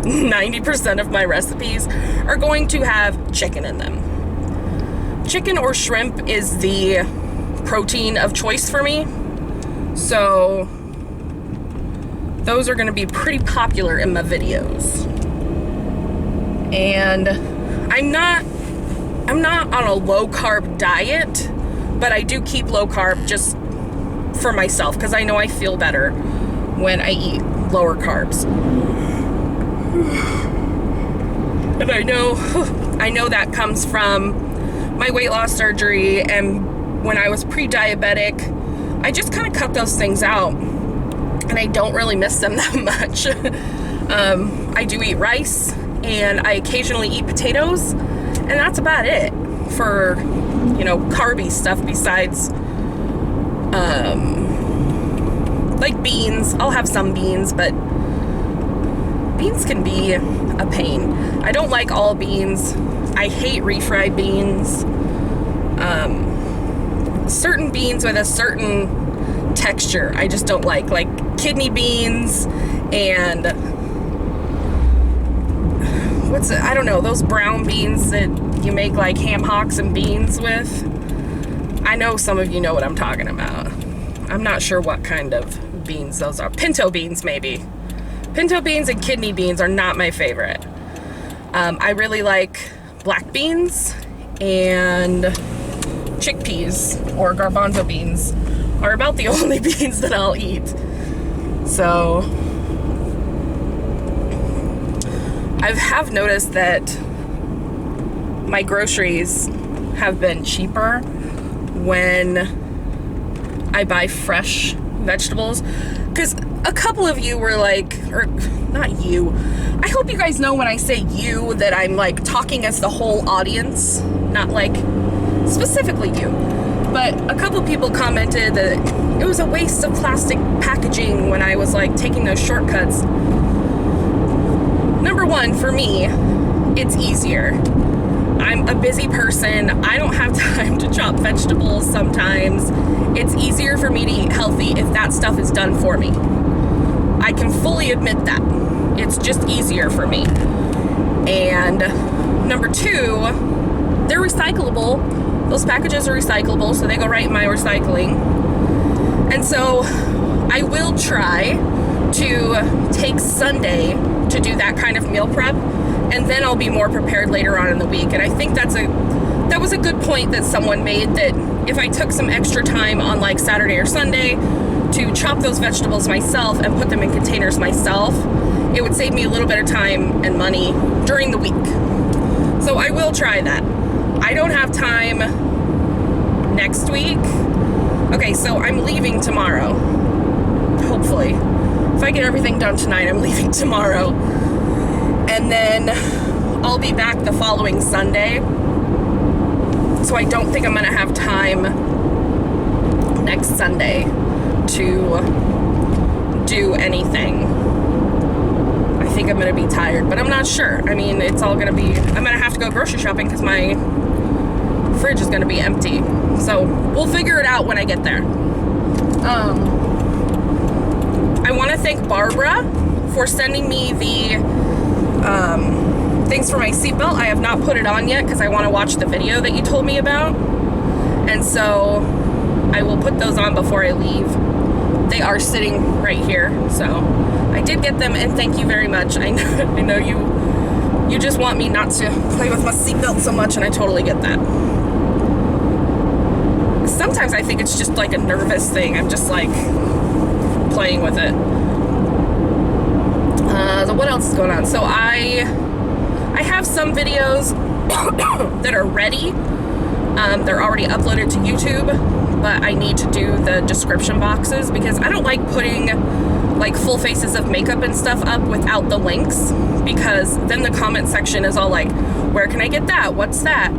90% of my recipes are going to have chicken in them. Chicken or shrimp is the protein of choice for me. So those are going to be pretty popular in my videos. And I'm not on a low carb diet, but I do keep low carb just for myself because I know I feel better when I eat lower carbs. And I know that comes from my weight loss surgery, and when I was pre-diabetic, I just kind of cut those things out, and I don't really miss them that much. I do eat rice, and I occasionally eat potatoes, and that's about it for, you know, carby stuff besides like beans. I'll have some beans, but beans can be a pain. I don't like all beans. I hate refried beans. Certain beans with a certain texture I just don't like kidney beans and I don't know, those brown beans that you make like ham hocks and beans with. I know some of you know what I'm talking about. I'm not sure what kind of beans those are. Pinto beans, maybe. Pinto beans and kidney beans are not my favorite. I really like black beans, and chickpeas or garbanzo beans are about the only beans that I'll eat. So I have noticed that my groceries have been cheaper when I buy fresh vegetables, because a couple of you were like, or not you, I hope you guys know when I say you that I'm like talking as the whole audience, not like specifically you, but a couple people commented that it was a waste of plastic packaging when I was like taking those shortcuts. Number one, for me, it's easier. I'm a busy person. I don't have time to chop vegetables sometimes. It's easier for me to eat healthy if that stuff is done for me. I can fully admit that. It's just easier for me. And number two, they're recyclable. Those packages are recyclable, so they go right in my recycling. And so I will try to take Sunday to do that kind of meal prep, and then I'll be more prepared later on in the week. And I think that was a good point that someone made, that if I took some extra time on like Saturday or Sunday to chop those vegetables myself and put them in containers myself, it would save me a little bit of time and money during the week. So I will try that. I don't have time next week. Okay, so I'm leaving tomorrow. Hopefully. If I get everything done tonight, I'm leaving tomorrow. And then I'll be back the following Sunday. So I don't think I'm gonna have time next Sunday to do anything. I think I'm gonna be tired, but I'm not sure. I mean, it's all gonna be, I'm gonna have to go grocery shopping because my fridge is gonna be empty. So we'll figure it out when I get there. I want to thank Barbara for sending me the things for my seatbelt. I have not put it on yet because I want to watch the video that you told me about. And so I will put those on before I leave. They are sitting right here. So I did get them, and thank you very much. I know you just want me not to play with my seatbelt so much, and I totally get that. Sometimes I think it's just like a nervous thing. I'm just like playing with it. So what else is going on? So I have some videos that are ready. They're already uploaded to YouTube, but I need to do the description boxes because I don't like putting like full faces of makeup and stuff up without the links, because then the comment section is all like, where can I get that? What's that?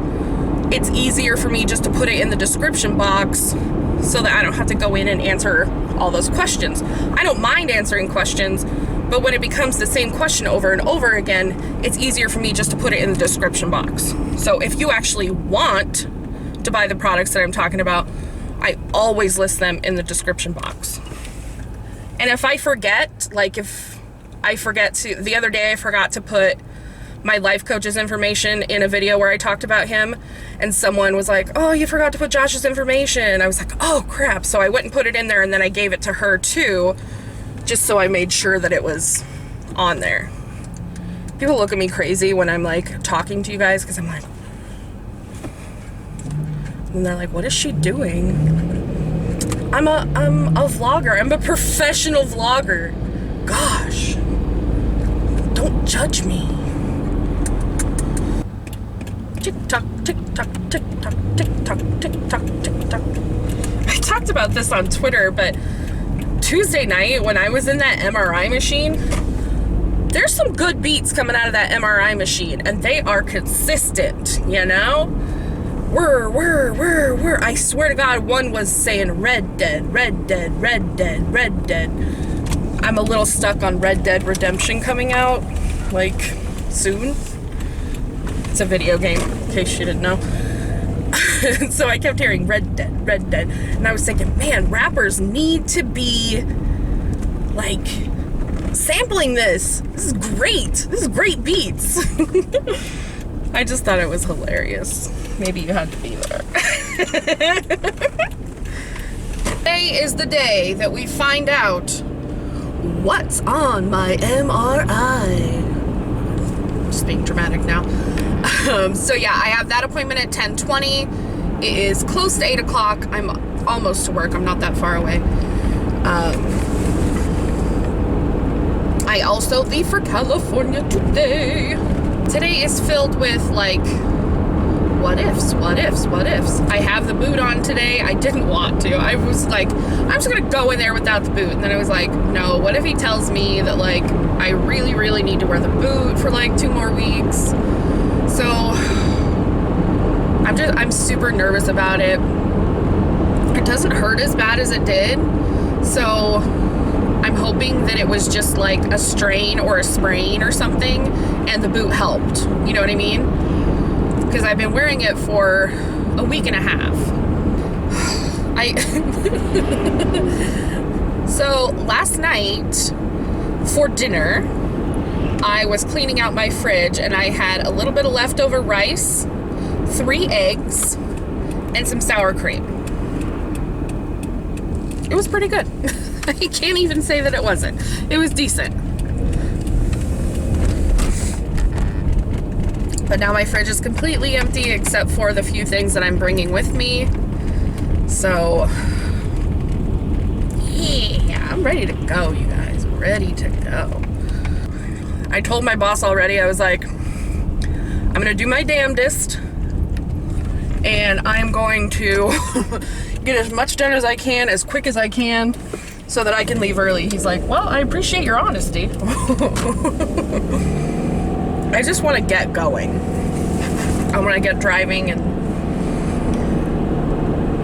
It's easier for me just to put it in the description box so that I don't have to go in and answer all those questions. I don't mind answering questions, but when it becomes the same question over and over again, it's easier for me just to put it in the description box. So if you actually want to buy the products that I'm talking about, I always list them in the description box. And if I forget, like if I forget to, the other day I forgot to put my life coach's information in a video where I talked about him, and someone was like, oh, you forgot to put Josh's information. I was like, oh crap. So I went and put it in there, and then I gave it to her too, just so I made sure that it was on there. People look at me crazy when I'm like talking to you guys, because I'm like, and they're like, what is she doing? I'm a vlogger. I'm a professional vlogger. Gosh, don't judge me. Tick tock, tick tock, tick tock, tick tock, tick tock, tick tock. I talked about this on Twitter, but Tuesday night when I was in that MRI machine, there's some good beats coming out of that MRI machine, and they are consistent, you know? Whir. I swear to God, one was saying Red Dead, Red Dead, Red Dead, Red Dead. I'm a little stuck on Red Dead Redemption coming out, like, soon. It's a video game, in case you didn't know. So I kept hearing Red Dead, Red Dead. And I was thinking, man, rappers need to be, like, sampling this. This is great. This is great beats. I just thought it was hilarious. Maybe you had to be there. Today is the day that we find out what's on my MRI. Just being dramatic now. So yeah, I have that appointment at 10:20. It is close to 8 o'clock. I'm almost to work. I'm not that far away. I also leave for California today. Today is filled with like what ifs. I have the boot on today. I didn't want to. I was like, I'm just gonna go in there without the boot. And then I was like, no, what if he tells me that like I really need to wear the boot for like 2 more weeks? So I'm super nervous about it. It doesn't hurt as bad as it did. So I'm hoping that it was just like a strain or a sprain or something, and the boot helped. You know what I mean? because I've been wearing it for a week and a half. So last night for dinner, I was cleaning out my fridge and I had a little bit of leftover rice, 3 eggs, and some sour cream. It was pretty good. I can't even say that it wasn't. It was decent. But now my fridge is completely empty except for the few things that I'm bringing with me. So, yeah, I'm ready to go, you guys. Ready to go. I told my boss already, I was like, I'm gonna do my damnedest and I'm going to get as much done as I can, as quick as I can, so that I can leave early. He's like, well, I appreciate your honesty. I just want to get going. I want to get driving and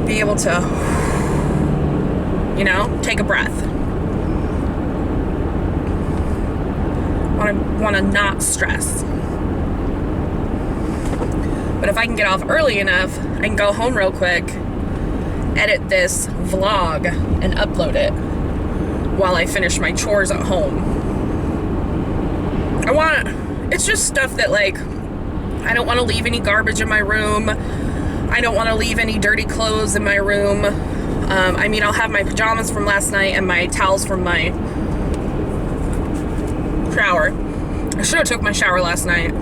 be able to, you know, take a breath. Want to not stress. But if I can get off early enough, I can go home real quick, edit this vlog, and upload it while I finish my chores at home. It's just stuff that, like, I don't want to leave any garbage in my room. I don't want to leave any dirty clothes in my room. I mean, I'll have my pajamas from last night and my towels from my shower. I should have took my shower last night.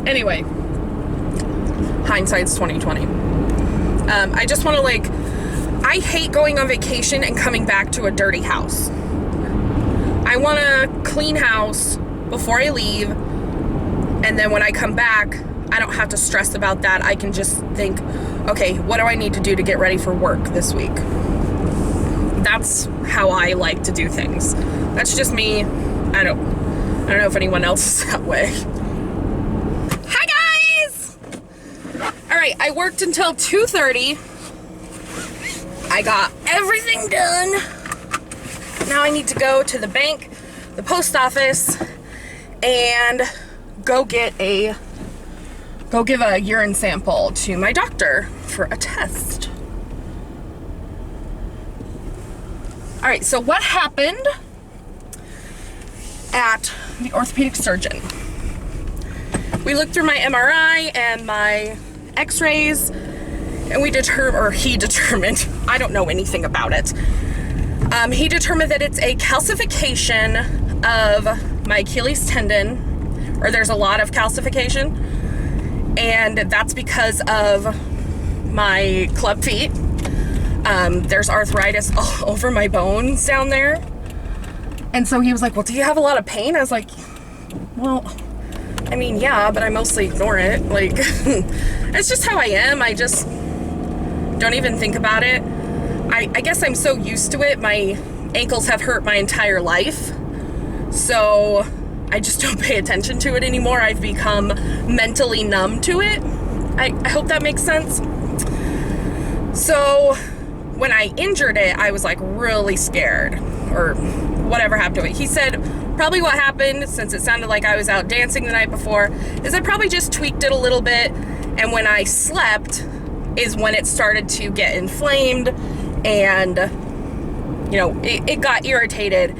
Anyway, hindsight's 2020. I just want to, like, I hate going on vacation and coming back to a dirty house. I want a clean house before I leave, and then when I come back, I don't have to stress about that. I can just think, okay, what do I need to do to get ready for work this week? That's how I like to do things. That's just me. I don't know if anyone else is that way. Hi guys! Alright, I worked until 2:30. I got everything done. Now I need to go to the bank, the post office, and go give a urine sample to my doctor for a test. All right, so what happened at the orthopedic surgeon? We looked through my MRI and my x-rays, and he determined, I don't know anything about it. He determined that it's a calcification of my Achilles tendon, or there's a lot of calcification, and that's because of my club feet. There's arthritis all over my bones down there. And so he was like, well, do you have a lot of pain? I was like, well, I mean, yeah, but I mostly ignore it. Like, it's just how I am. I just don't even think about it. I guess I'm so used to it. My ankles have hurt my entire life. So I just don't pay attention to it anymore. I've become mentally numb to it. I hope that makes sense. So when I injured it, I was like really scared, or whatever happened to it. He said probably what happened, since it sounded like I was out dancing the night before, is I probably just tweaked it a little bit, and when I slept is when it started to get inflamed, and you know, it got irritated,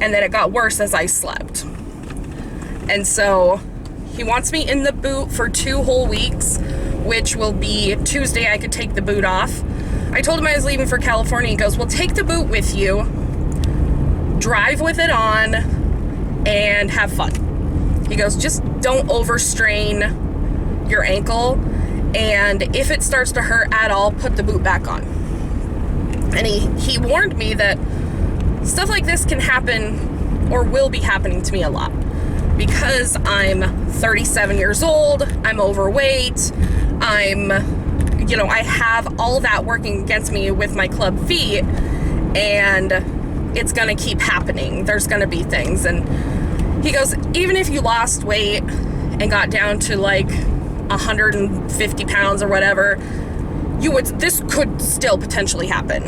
and then it got worse as I slept. And so he wants me in the boot for 2 whole weeks, which will be Tuesday. I could take the boot off. I told him I was leaving for California. He goes, well, take the boot with you, drive with it on, and have fun. He goes, just don't overstrain your ankle, and if it starts to hurt at all, put the boot back on. And he warned me that stuff like this can happen, or will be happening to me a lot, because I'm 37 years old, I'm overweight, I have all that working against me with my club feet, and it's gonna keep happening. There's gonna be things. And he goes, even if you lost weight and got down to like 150 pounds or whatever, this could still potentially happen.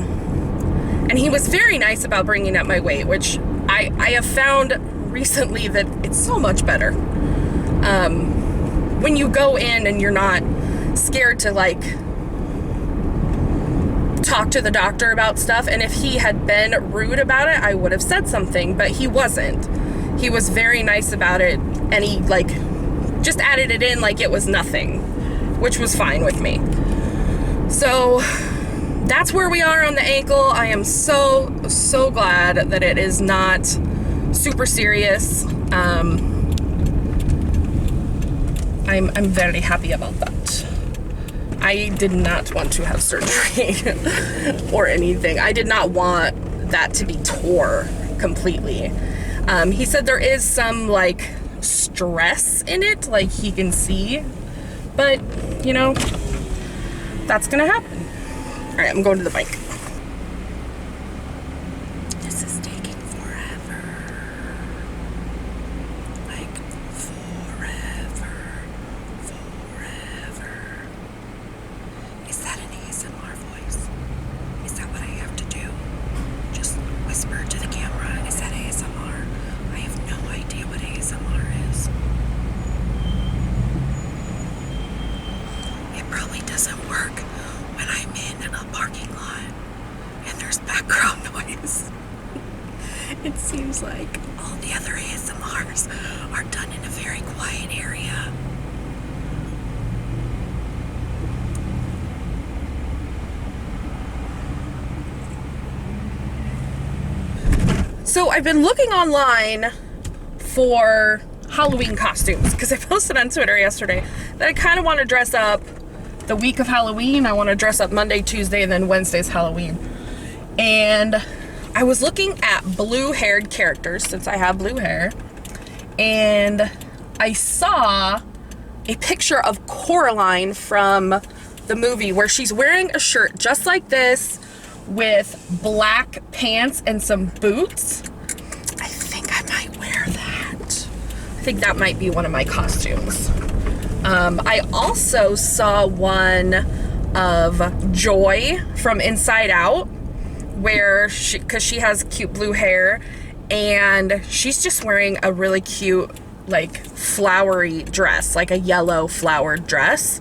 And he was very nice about bringing up my weight, which I have found recently that it's so much better. when you go in and you're not scared to like talk to the doctor about stuff. And if he had been rude about it, I would have said something, but he wasn't. He was very nice about it, and he like just added it in like it was nothing, which was fine with me. So that's where we are on the ankle. I am so glad that it is not super serious. I'm very happy about that. I did not want to have surgery or anything. I did not want that to be tore completely. He said there is some like stress in it, like he can see, but you know, that's gonna happen. All right, I'm going to the bike. This is taking forever. Like forever. Is that an ASMR voice? Is that what I have to do? Just whisper to the camera. Is that ASMR? I have no idea what ASMR is. It probably doesn't work when I'm in a parking lot and there's background noise. It seems like all the other ASMRs are done in a very quiet area. So I've been looking online for Halloween costumes because I posted on Twitter yesterday that I kind of want to dress up the week of Halloween. I want to dress up Monday, Tuesday, and then Wednesday's Halloween. And I was looking at blue-haired characters since I have blue hair, and I saw a picture of Coraline from the movie where she's wearing a shirt just like this with black pants and some boots. I think I might wear that. I think that might be one of my costumes. I also saw one of Joy from Inside Out, where because she has cute blue hair, and she's just wearing a really cute, like, flowery dress, like a yellow flowered dress.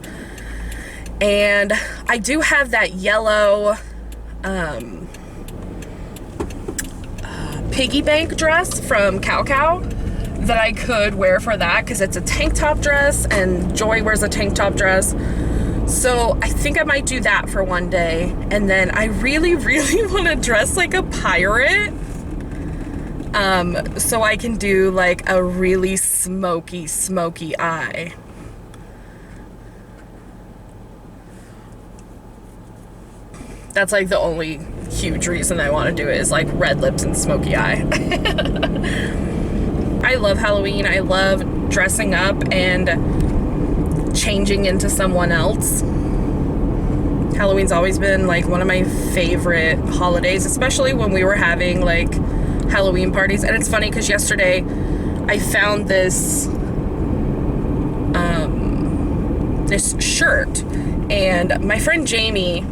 And I do have that yellow piggy bank dress from Cow Cow that I could wear for that, because it's a tank top dress and Joy wears a tank top dress. So I think I might do that for one day. And then I really want to dress like a pirate, so I can do like a really smoky eye. That's like the only huge reason I want to do it, is like red lips and smoky eye. I love Halloween. I love dressing up and changing into someone else. Halloween's always been like one of my favorite holidays, especially when we were having like Halloween parties. And it's funny because yesterday I found this this shirt, and my friend Jamie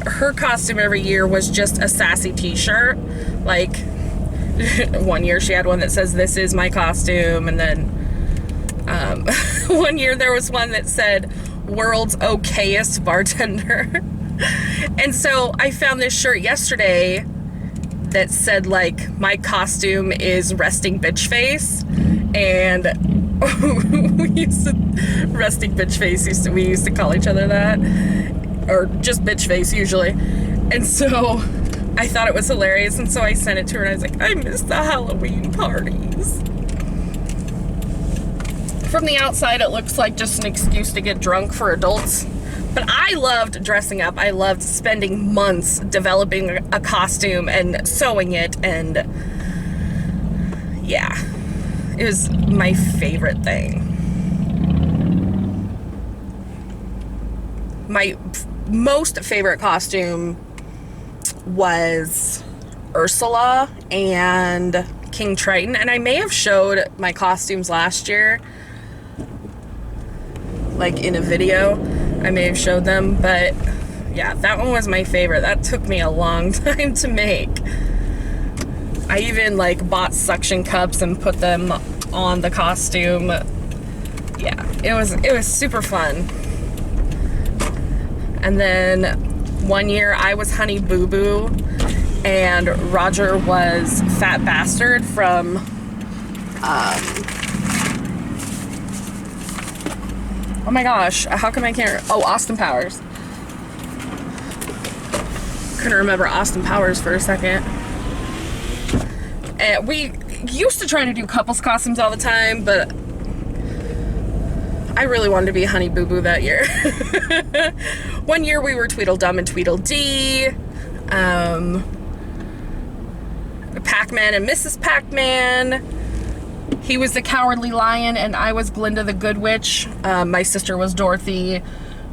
her costume every year was just a sassy t-shirt. Like, one year she had one that says, "This is my costume," and then one year there was one that said, "World's okayest bartender." And so I found this shirt yesterday that said, like, "My costume is resting bitch face," and resting bitch face we used to call each other that, or just bitch face usually. And so I thought it was hilarious, and so I sent it to her, and I was like, I miss the Halloween parties. From the outside, it looks like just an excuse to get drunk for adults. But I loved dressing up. I loved spending months developing a costume and sewing it, and yeah, it was my favorite thing. My most favorite costume was Ursula and King Triton, and I may have showed my costumes last year, like in a video. I may have showed them, but Yeah, that one was my favorite. That took me a long time to make. I even like bought suction cups and put them on the costume. Yeah, it was super fun. And then one year I was Honey Boo Boo and Roger was Fat Bastard from oh my gosh, how come I can't... Oh, Austin Powers. Couldn't remember Austin Powers for a second. And we used to try to do couples costumes all the time, but I really wanted to be Honey Boo Boo that year. One year we were Tweedledum and Tweedledee. Pac-Man and Mrs. Pac-Man. He was the Cowardly Lion and I was Glinda the Good Witch. My sister was Dorothy.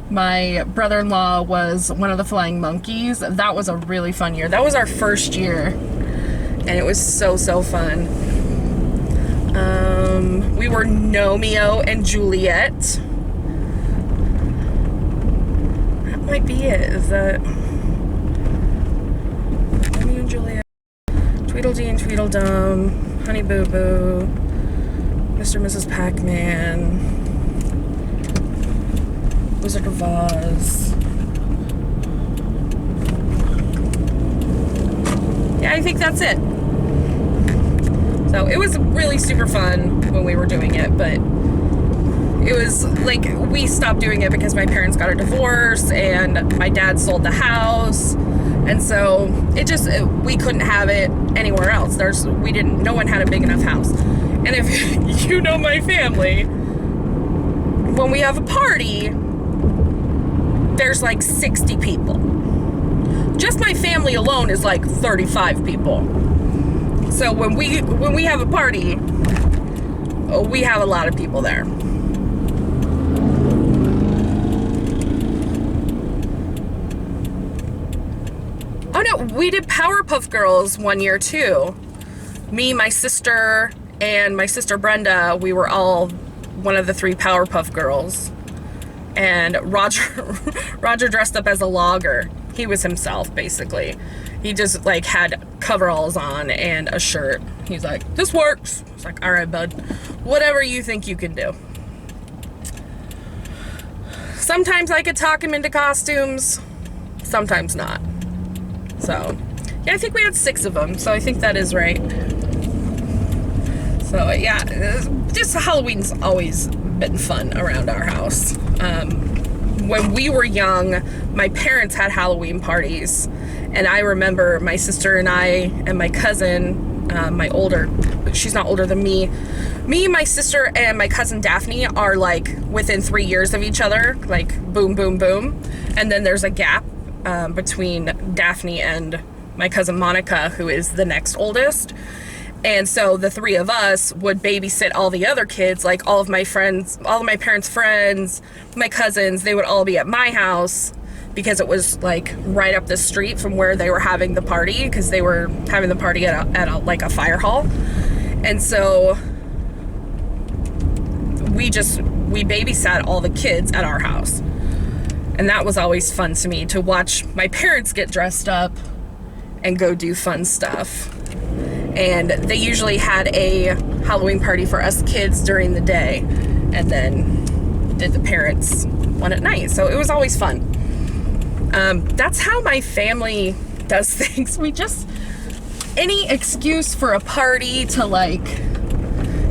My brother-in-law was one of the Flying Monkeys. That was a really fun year. That was our first year. And it was so fun. We were Nomeo and Juliet. That might be it. Is that Romeo and Juliet? Tweedledee and Tweedledum. Honey Boo Boo. Mr. and Mrs. Pac-Man. Wizard of Oz. Yeah, I think that's it. So it was really super fun when we were doing it, but it was like we stopped doing it because my parents got a divorce and my dad sold the house, and so we couldn't have it anywhere else. No one had a big enough house. And if you know my family, when we have a party, there's like 60 people. Just my family alone is like 35 people. So when we have a party, we have a lot of people there. Oh no, we did Powerpuff Girls one year too. Me, my sister, and my sister Brenda, we were all one of the 3 Powerpuff Girls. And Roger dressed up as a logger. He was himself, basically. He just like had coveralls on and a shirt. He's like, this works. It's like, all right, bud, whatever you think you can do. Sometimes I could talk him into costumes, sometimes not. So yeah, I think we had 6 of them, so I think that is right. So yeah, just Halloween's always been fun around our house. When we were young, my parents had Halloween parties, and I remember my sister and I and my cousin, she's not older than me, my sister and my cousin Daphne are like within 3 years of each other, like boom, boom, boom. And then there's a gap between Daphne and my cousin Monica, who is the next oldest. And so the 3 of us would babysit all the other kids, like all of my friends, all of my parents' friends, my cousins. They would all be at my house because it was like right up the street from where they were having the party, because they were having the party at a fire hall. And so we babysat all the kids at our house. And that was always fun to me, to watch my parents get dressed up and go do fun stuff. And they usually had a Halloween party for us kids during the day, and then did the parents one at night. So it was always fun. That's how my family does things. We just, any excuse for a party to like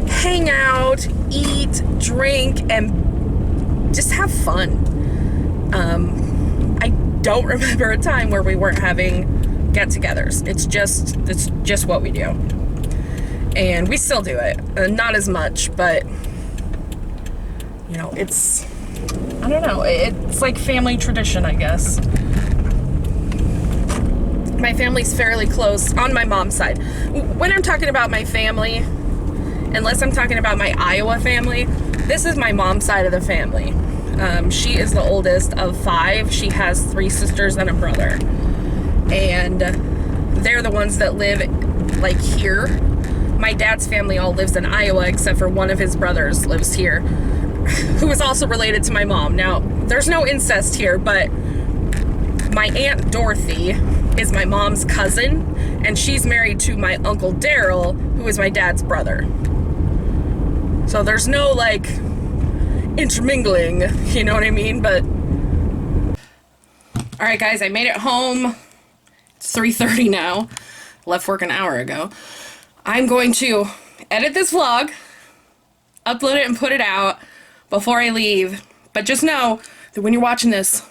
hang out, eat, drink, and just have fun. I don't remember a time where we weren't having get-togethers. It's just what we do, and we still do it. Not as much, but you know, it's, I don't know, it's like family tradition, I guess. My family's fairly close on my mom's side. When I'm talking about my family, unless I'm talking about my Iowa family, this is my mom's side of the family. She is the oldest of 5. She has 3 sisters and a brother. And they're the ones that live like here. My dad's family all lives in Iowa, except for one of his brothers lives here, who is also related to my mom. Now, there's no incest here, but my Aunt Dorothy is my mom's cousin, and she's married to my Uncle Daryl, who is my dad's brother. So there's no, like, intermingling, you know what I mean? But all right, guys, I made it home. It's 3:30 now. Left work an hour ago. I'm going to edit this vlog, upload it, and put it out before I leave. But just know that when you're watching this,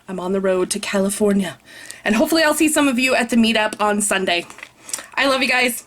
I'm on the road to California. And hopefully I'll see some of you at the meetup on Sunday. I love you guys.